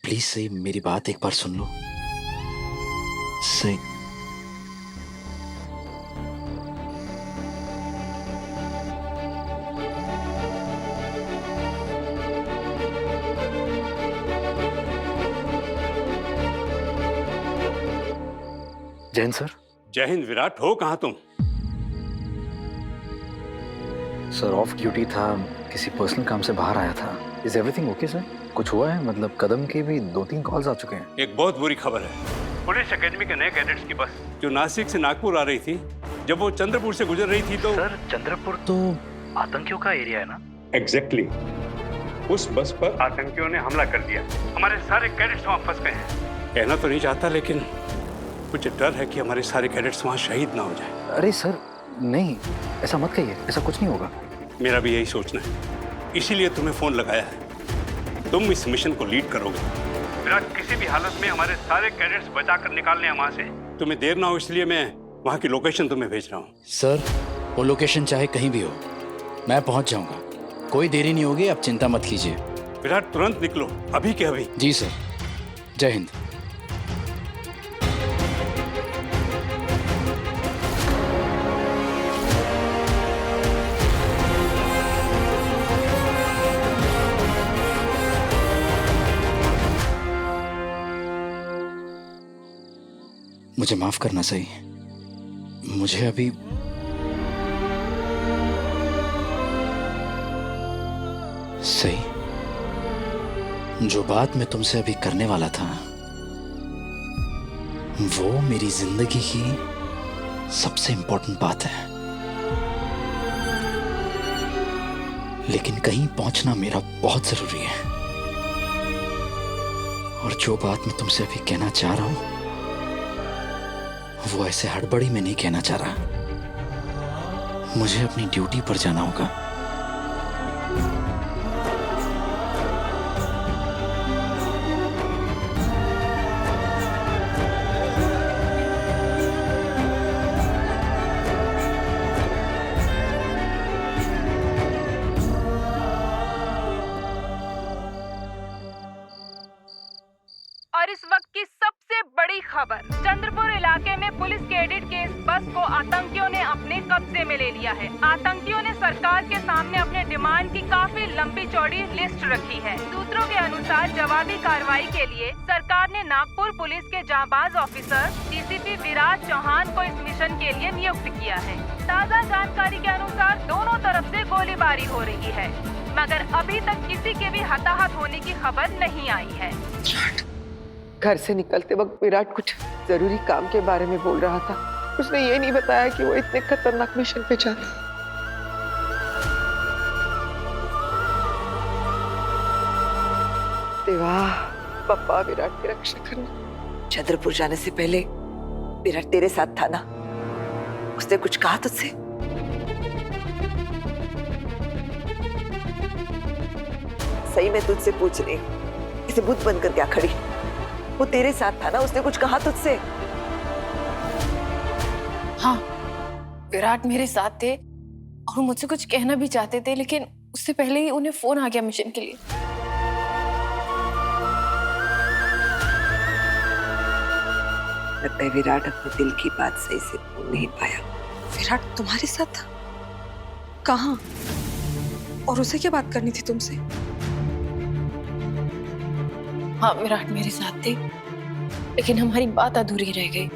Please सही मेरी बात एक बार सुन लो। सही। जैन सर। जय हिंद विराट, हो कहाँ तुम? सर ऑफ ड्यूटी था, किसी पर्सनल काम से बाहर आया था। Is everything okay sir? कुछ हुआ है? मतलब कदम के भी 2-3 कॉल्स आ चुके हैं। एक बहुत बुरी खबर है। पुलिस एकेडमी के नए कैडेट्स की बस जो नासिक से नागपुर आ रही थी, जब वो चंद्रपुर से गुजर रही थी तो सर चंद्रपुर तो आतंकियों का एरिया है ना? एग्जैक्टली उस बस पर आतंकियों ने हमला कर दिया। हमारे सारे कैडेट्स वहाँ फंस गए हैं। कहना तो नहीं चाहता, लेकिन मुझे डर है कि हमारे सारे कैडेट्स वहाँ शहीद ना हो जाए। अरे सर नहीं, ऐसा मत कहिए, ऐसा कुछ नहीं होगा। मेरा भी यही सोचना है, इसीलिए तुम्हें फोन लगाया है। तुम इस मिशन को लीड करोगे विराट। किसी भी हालत में हमारे सारे कैडेट्स बचा कर निकालने हैं वहाँ से। तुम्हें देर ना हो इसलिए मैं वहाँ की लोकेशन तुम्हें भेज रहा हूँ। सर वो लोकेशन चाहे कहीं भी हो, मैं पहुंच जाऊंगा। कोई देरी नहीं होगी, आप चिंता मत कीजिए। विराट तुरंत निकलो, अभी के अभी। जी सर। जय हिंद। मुझे माफ करना सही, मुझे अभी सही जो बात मैं तुमसे अभी करने वाला था वो मेरी जिंदगी की सबसे इंपॉर्टेंट बात है, लेकिन कहीं पहुंचना मेरा बहुत जरूरी है। और जो बात मैं तुमसे अभी कहना चाह रहा हूं वो ऐसे हड़बड़ी में नहीं कहना चाह रहा। मुझे अपनी ड्यूटी पर जाना होगा। और इस वक्त की सबसे बड़ी खबर, चंद्रपुर इलाके में पुलिस कैडेट के इस बस को आतंकियों ने अपने कब्जे में ले लिया है। आतंकियों ने सरकार के सामने अपने डिमांड की काफी लंबी चौड़ी लिस्ट रखी है। सूत्रों के अनुसार जवाबी कार्रवाई के लिए सरकार ने नागपुर पुलिस के जांबाज ऑफिसर डीसीपी विराट चौहान को इस मिशन के लिए नियुक्त किया है। ताज़ा जानकारी के अनुसार दोनों तरफ से गोलीबारी हो रही है, मगर अभी तक किसी के भी हताहत होने की खबर नहीं आई है। घर से निकलते वक्त विराट कुछ जरूरी काम के बारे में बोल रहा था। उसने ये नहीं बताया कि वो इतने खतरनाक मिशन पे जा रहा है। देवा, पप्पा विराट की रक्षा करना। चंद्रपुर जाने से पहले विराट तेरे साथ था ना? उसने कुछ कहा तुझसे? सही में तुझसे पूछ रही, इसे भूत बनकर क्या खड़ी? वो तेरे साथ था ना? उसने कुछ कहा तुझसे? हाँ, विराट मेरे साथ थे और वो मुझसे कुछ कहना भी चाहते थे, लेकिन उससे पहले ही उन्हें फोन आ गया मिशन के लिए। लगता है विराट अपने दिल की बात सही से बोल नहीं पाया। विराट तुम्हारे साथ था? कहाँ? और उसे क्या बात करनी थी तुमसे? हाँ, विराट मेरे साथ थे, लेकिन हमारी बात अधूरी रह गई।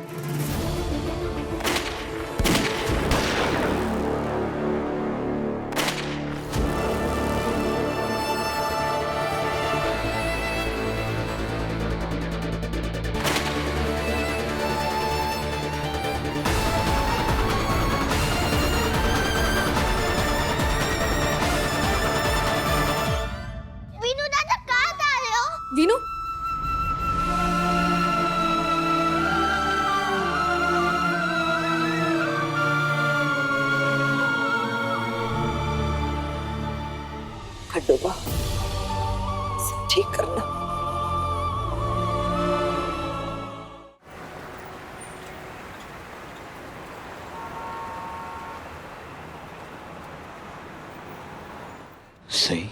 वीनू दादा कहाँ जा रहे हो? वीनू, खड्डोबा, सब ठीक करना। सही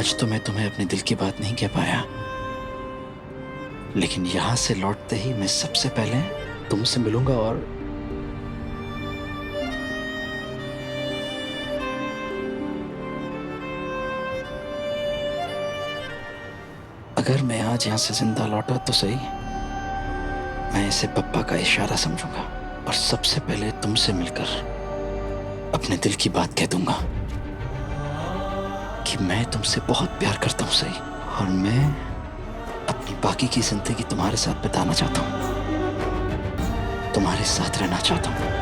आज तो मैं तुम्हें अपने दिल की बात नहीं कह पाया, लेकिन यहां से लौटते ही मैं सबसे पहले तुमसे मिलूंगा और अगर मैं आज यहां से जिंदा लौटा तो सही, मैं इसे पप्पा का इशारा समझूंगा और सबसे पहले तुमसे मिलकर अपने दिल की बात कह दूंगा कि मैं तुमसे बहुत प्यार करता हूं सही, और मैं अपनी बाकी की जिंदगी तुम्हारे साथ बिताना चाहता हूं, तुम्हारे साथ रहना चाहता हूं।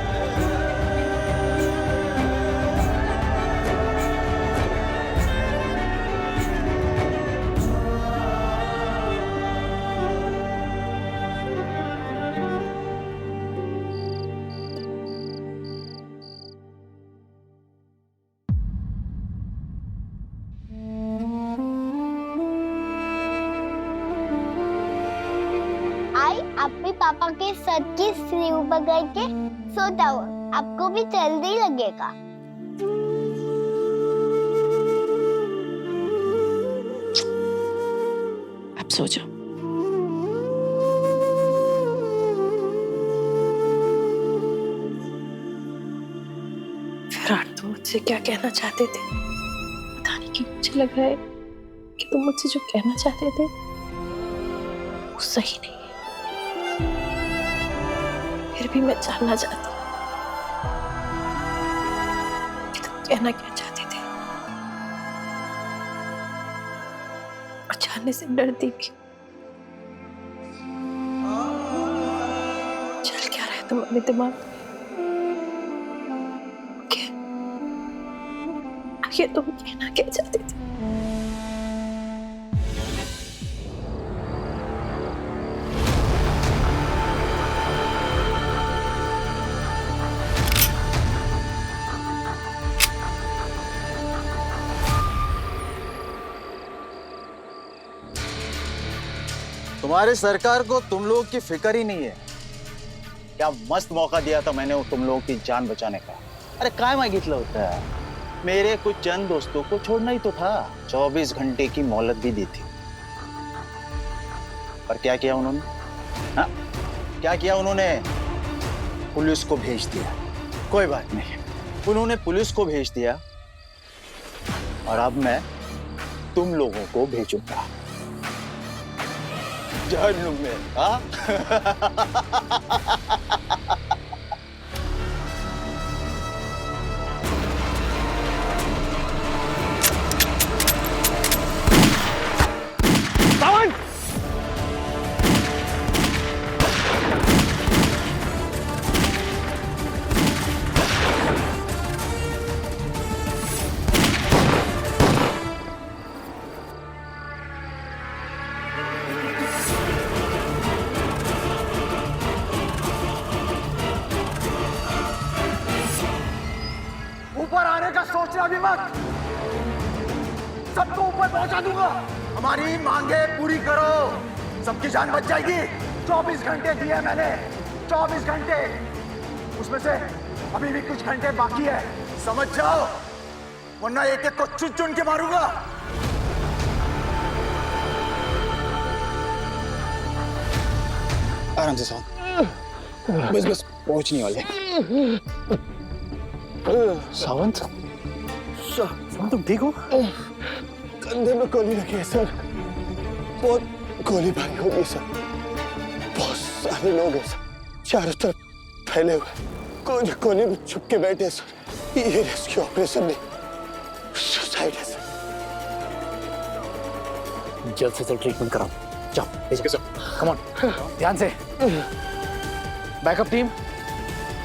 आई अपने पापा के सर की स्लीव पकड़ के सोता हो, आपको भी जल्दी लगेगा। आप सो जाओ। विराट, तुम मुझसे क्या कहना चाहते थे? पता नहीं क्यों मुझे लग रहा है कि तुम मुझसे जो कहना चाहते थे वो सही नहीं है। फिर भी मैं जानना चाहती हूँ कि तुम कहना क्या चाहते थे। और जानने से डरती भी। चल क्या रहा है तुम्हारे दिमाग में? आखिर तुम कहना क्या चाहते थे? तुम्हारी सरकार को तुम लोगों की फिक्र ही नहीं है। क्या मस्त मौका दिया था मैंने तुम लोगों की जान बचाने का। अरे काय मागितलं होतं? मेरे कुछ चंद दोस्तों को छोड़ना ही तो था। 24 घंटे की मोहलत भी दी थी, पर क्या किया उन्होंने? हाँ, क्या किया उन्होंने? पुलिस को भेज दिया। कोई बात नहीं, उन्होंने पुलिस को भेज दिया और अब मैं तुम लोगों को भेजूंगा जहन्नुम में। हाँ? ऊपर आने का सोचना भी मत, सबको ऊपर पहुंचा दूंगा। हमारी मांगे पूरी करो, सबकी जान बच जाएगी। 24 घंटे दिए मैंने, 24 घंटे, उसमें से अभी भी कुछ घंटे बाकी है, समझ जाओ, वरना एक एक को चुन चुन के मारूंगा। आराम से सावंत, बस बस पहुंचने वाले। सावंत, तुम ठीक हो? कंधे में गोली लगी है सर, बहुत गोलीबारी हो गई सर। बहुत सारे लोग हैं सर, चारों तरफ फैले हुए, कोने कोने में छुप के बैठे हैं सर। ये रेस्क्यू ऑपरेशन नहीं, सुसाइड है सर। जल्द से जल्द ट्रीटमेंट कराओ। जाओ, कम ऑन, ध्यान से। बैकअप टीम,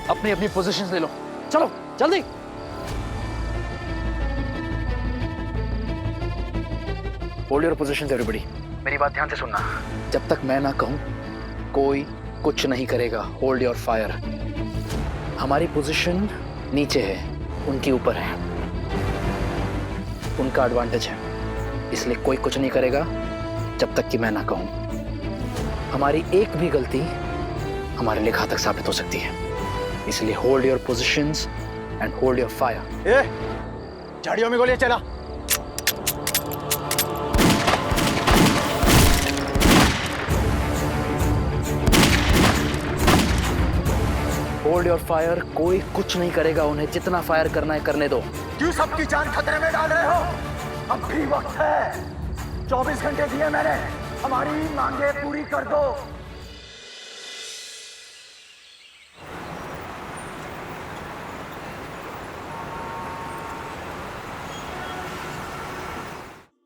अपनी अपनी पोजीशंस ले लो। चलो जल्दी। Hold your positions everybody. मेरी बात ध्यान से सुनना। जब तक मैं ना कहूं कोई कुछ नहीं करेगा। Hold your fire. हमारी पोजीशन नीचे है, उनकी ऊपर है। उनका एडवांटेज है, इसलिए कोई कुछ नहीं करेगा जब तक कि मैं ना कहूं। हमारी एक भी गलती हमारे लिए घातक साबित हो सकती है, इसलिए hold your positions and hold your fire. झाड़ियों में गोलियां चला। होल्ड योर फायर, कोई कुछ नहीं करेगा उन्हें, जितना फायर करना है करने दो। क्यों सबकी जान खतरे में डाल रहे हो? अब भी वक्त है, 24 घंटे दिए मैंने, हमारी मांगे पूरी कर दो।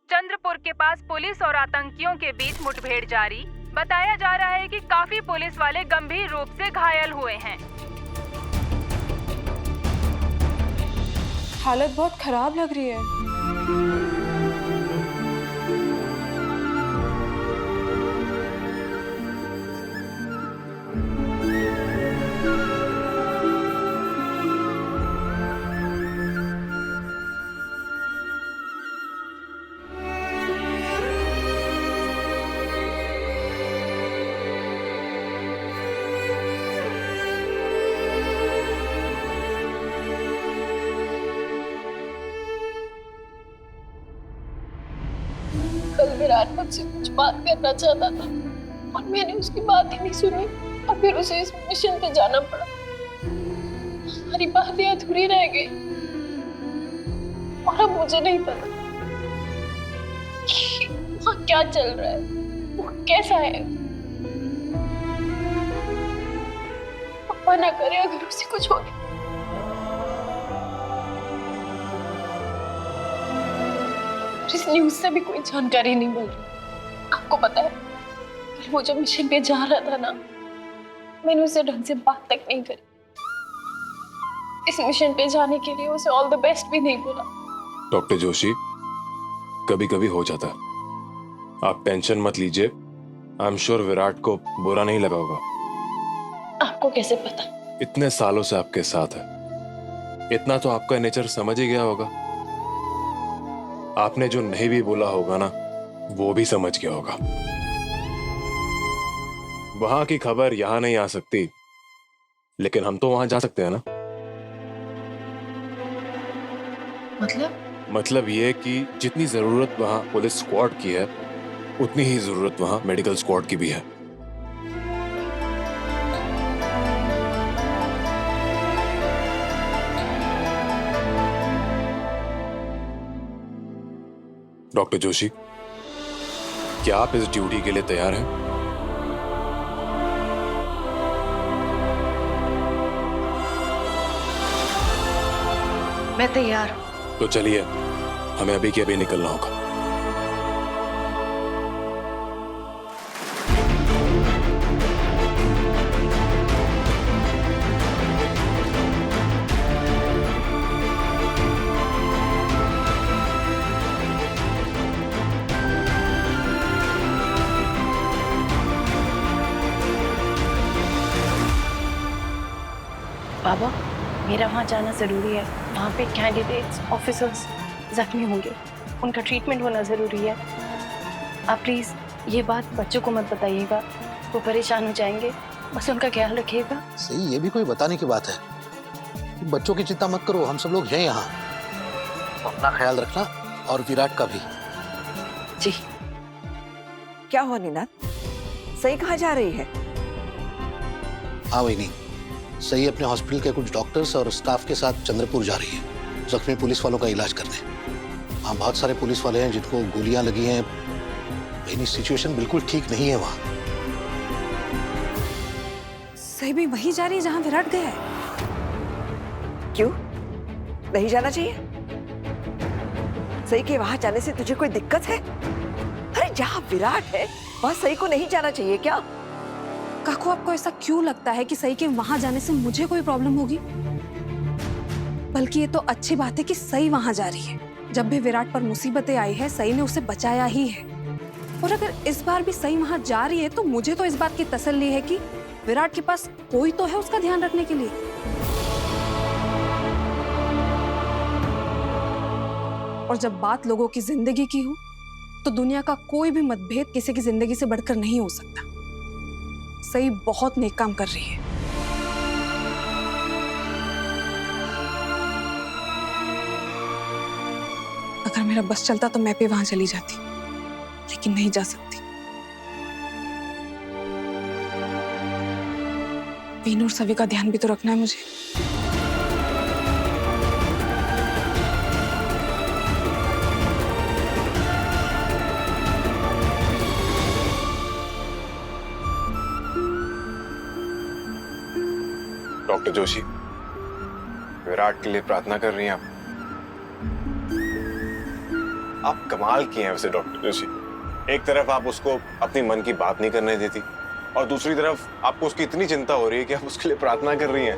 चंद्रपुर के पास पुलिस और आतंकियों के बीच मुठभेड़ जारी। बताया जा रहा है कि काफी पुलिस वाले गंभीर रूप से घायल हुए हैं। हालत बहुत खराब लग रही है। कल विराट मुझसे कुछ बात करना चाहता था और मैंने उसकी बात ही नहीं सुनी और फिर उसे इस मिशन पे जाना पड़ा। हमारी बातें अधूरी रह गई और अब मुझे नहीं पता कि वहाँ क्या चल रहा है, वो कैसा है। पापा ना करे अगर उसे कुछ हो गया। इस न्यूज़ से भी कोई जानकारी नहीं मिल रही। आपको पता है कि वो जब मिशन पे जा रहा था ना, मैंने उसे ढंग से बात तक नहीं करी। इस मिशन पे जाने के लिए उसे ऑल द बेस्ट भी नहीं बोला। डॉक्टर जोशी, कभी कभी हो जाता है, आप टेंशन मत लीजिए। आई एम श्योर विराट को बुरा नहीं लगा होगा। आपको कैसे पता? इतने सालों से आपके साथ है, इतना तो आपका नेचर समझ ही गया होगा। आपने जो नहीं भी बोला होगा ना, वो भी समझ गया होगा। वहां की खबर यहां नहीं आ सकती, लेकिन हम तो वहां जा सकते हैं ना। मतलब ये कि जितनी जरूरत वहां पुलिस स्क्वाड की है, उतनी ही जरूरत वहां मेडिकल स्क्वाड की भी है। डॉक्टर जोशी, क्या आप इस ड्यूटी के लिए तैयार हैं? मैं तैयार हूँ। तो चलिए, हमें अभी के अभी निकलना होगा। बाबा, मेरा वहाँ जाना ज़रूरी है। वहाँ पे कैंडिडेट्स, ऑफिसर्स जख्मी होंगे, उनका ट्रीटमेंट होना ज़रूरी है। आप प्लीज़ ये बात बच्चों को मत बताइएगा, वो परेशान हो जाएंगे। बस उनका ख्याल रखिएगा। सही, ये भी कोई बताने की बात है। बच्चों की चिंता मत करो, हम सब लोग हैं यहाँ। अपना ख्याल रखना और विराट का भी। जी। क्या हुआ निनाद? सही कहाँ जा रही है? हाँ वही, सही अपने हॉस्पिटल के कुछ डॉक्टर्स और स्टाफ के साथ चंद्रपुर जा रही है जख्मी पुलिस वालों का इलाज करने। वहाँ बहुत सारे पुलिस वाले हैं जिनको गोलियां लगी हैं। वही सिचुएशन बिल्कुल ठीक नहीं है वहाँ। सही भी वही जा रही है जहाँ विराट गया है। क्यों नहीं जाना चाहिए? सही के वहां जाने से तुझे कोई दिक्कत है? अरे जहाँ विराट है वहाँ सही को नहीं जाना चाहिए क्या? काकू, आपको ऐसा क्यों लगता है कि सही के वहां जाने से मुझे कोई प्रॉब्लम होगी? बल्कि ये तो अच्छी बात है कि सही वहां जा रही है। जब भी विराट पर मुसीबतें आई है, सही ने उसे बचाया ही है। और अगर इस बार भी सही वहां जा रही है, तो मुझे तो इस बात की तसल्ली है कि विराट के पास कोई तो है उसका ध्यान रखने के लिए। और जब बात लोगों की जिंदगी की हो, तो दुनिया का कोई भी मतभेद किसी की जिंदगी से बढ़कर नहीं हो सकता। सही बहुत नेक काम कर रही है। अगर मेरा बस चलता तो मैं भी वहां चली जाती, लेकिन नहीं जा सकती। मीनू और सभी का ध्यान भी तो रखना है मुझे। डॉक्टर जोशी, विराट के लिए प्रार्थना कर रही हैं आप कमाल किए हैं वैसे डॉक्टर जोशी। एक तरफ आप उसको अपनी मन की बात नहीं करने देती और दूसरी तरफ आपको उसकी इतनी चिंता हो रही है कि आप उसके लिए प्रार्थना कर रही हैं।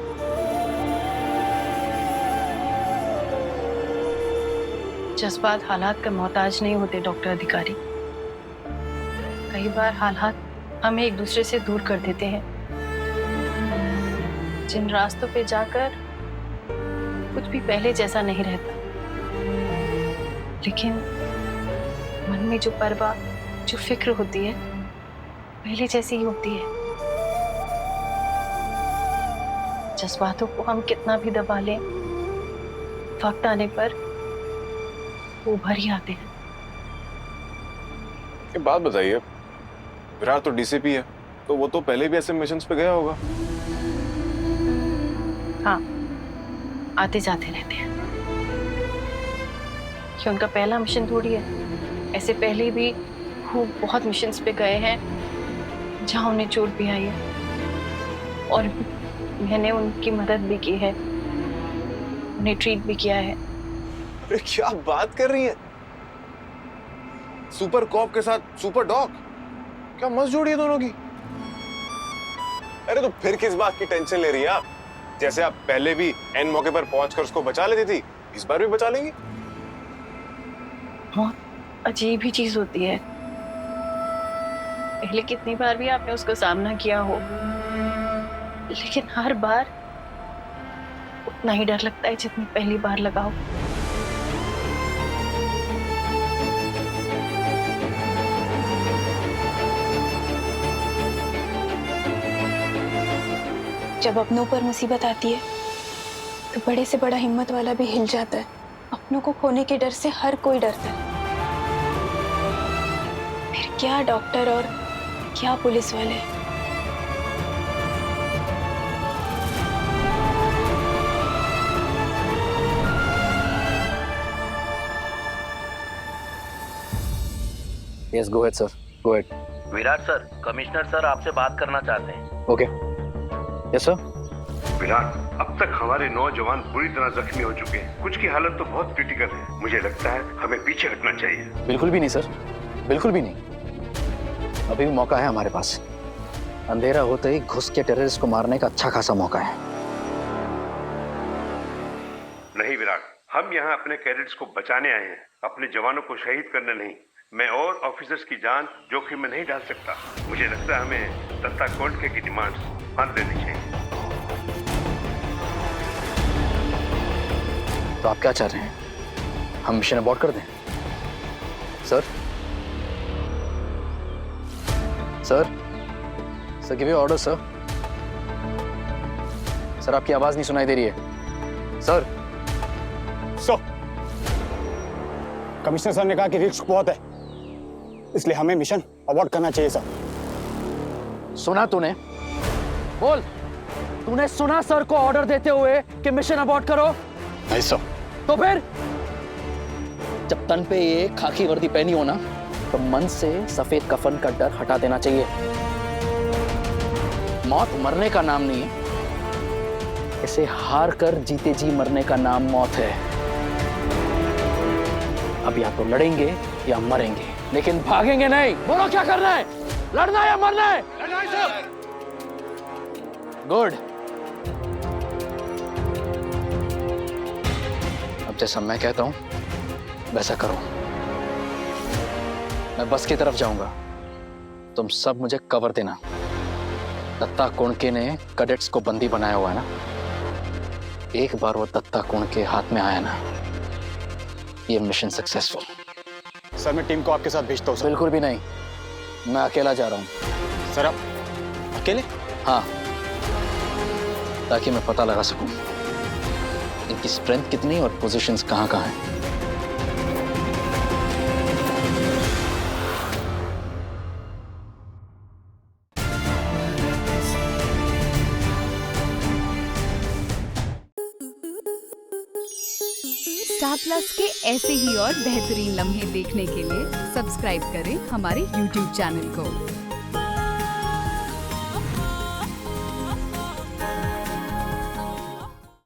जज्बात हालात का मोहताज नहीं होते डॉक्टर अधिकारी। कई बार हालात हमें एक दूसरे से दूर कर देते हैं। जिन रास्तों पे जाकर कुछ भी पहले जैसा नहीं रहता, लेकिन मन में जो परवाह, जो फिक्र होती है, पहले जैसी ही होती है। जज्बातों को हम कितना भी दबा लें, वक्त आने पर वो उभर ही आते हैं। एक बात बताइए, विराट तो डीसीपी है, तो वो तो पहले भी ऐसे मिशंस पे गया होगा। हाँ, आते जाते रहते हैं। ये उनका पहला मिशन थोड़ी है। ऐसे पहले भी वो बहुत मिशंस पे गए हैं जहां उन्हें चोट भी आई है और मैंने उनकी मदद भी की है, उन्हें ट्रीट भी किया है। अरे क्या बात कर रही है? सुपर कॉप के साथ सुपर डॉग, क्या मस्त जोड़ी है दोनों की। अरे तो फिर किस बात की टेंशन ले रही हैं आप? जैसे आप पहले भी एन मौके पर पहुंचकर उसको बचा लेती थी, इस बार भी बचा लेंगी। बहुत अजीब ही चीज होती है। पहले कितनी बार भी आपने उसका सामना किया हो, लेकिन हर बार उतना ही डर लगता है जितनी पहली बार लगा हो। जब अपनों पर मुसीबत आती है तो बड़े से बड़ा हिम्मत वाला भी हिल जाता है। अपनों को खोने के डर से हर कोई डरता है। फिर क्या डॉक्टर और क्या पुलिस वाले। Yes, go ahead sir, go ahead. Virat sir, commissioner sir आपसे बात करना चाहते हैं। Okay, yes sir. विराट, अब तक हमारे नौजवान बुरी तरह जख्मी हो चुके हैं। कुछ की हालत तो बहुत क्रिटिकल है। मुझे लगता है हमें पीछे हटना चाहिए। बिल्कुल भी नहीं सर, बिल्कुल भी नहीं। अभी भी मौका है हमारे पास। अंधेरा होते ही घुस के टेररिस्ट को मारने का अच्छा खासा मौका है। नहीं विराट, हम यहाँ अपने कैडेट्स को बचाने आए हैं, अपने जवानों को शहीद करने नहीं। मैं और ऑफिसर्स की जान जोखिम में नहीं डाल सकता। मुझे लगता है हमें दत्ता कोंडके की डिमांड्स मान लेनी चाहिए। तो आप क्या चाह रहे हैं, हम मिशन अबॉर्ट कर दें? Sir, sir, sir give order sir. Sir आपकी आवाज नहीं सुनाई दे रही है सर। कमिश्नर सर ने कहा कि रिस्क बहुत है, इसलिए हमें मिशन अबॉर्ट करना चाहिए सर। सुना तूने? बोल, तूने सुना सर को ऑर्डर देते हुए कि मिशन अबॉर्ट करो? नहीं सर। तो फिर जब तन पे ये खाकी वर्दी पहनी हो ना, तो मन से सफेद कफन का डर हटा देना चाहिए। मौत मरने का नाम नहीं है, इसे हार कर जीते जी मरने का नाम मौत है। अब या तो लड़ेंगे या मरेंगे, लेकिन भागेंगे नहीं। बोलो क्या करना है, लड़ना या मरना है? लड़ना है सर। गुड। अब जैसा मैं कहता हूं वैसा करो। मैं बस की तरफ जाऊंगा, तुम सब मुझे कवर देना। दत्ता कोंडके ने कैडेट्स को बंदी बनाया हुआ है ना, एक बार वो दत्ता कोंडके हाथ में आया ना, ये मिशन सक्सेसफुल। सर मैं टीम को आपके साथ भेजता हूँ सर। बिल्कुल भी नहीं, मैं अकेला जा रहा हूँ। सर आप अकेले? हाँ, ताकि मैं पता लगा सकूं इनकी स्ट्रेंथ कितनी और पोजीशंस कहाँ कहाँ हैं। स्टार प्लस के ऐसे ही और बेहतरीन लम्हे देखने के लिए सब्सक्राइब करें हमारे YouTube चैनल को।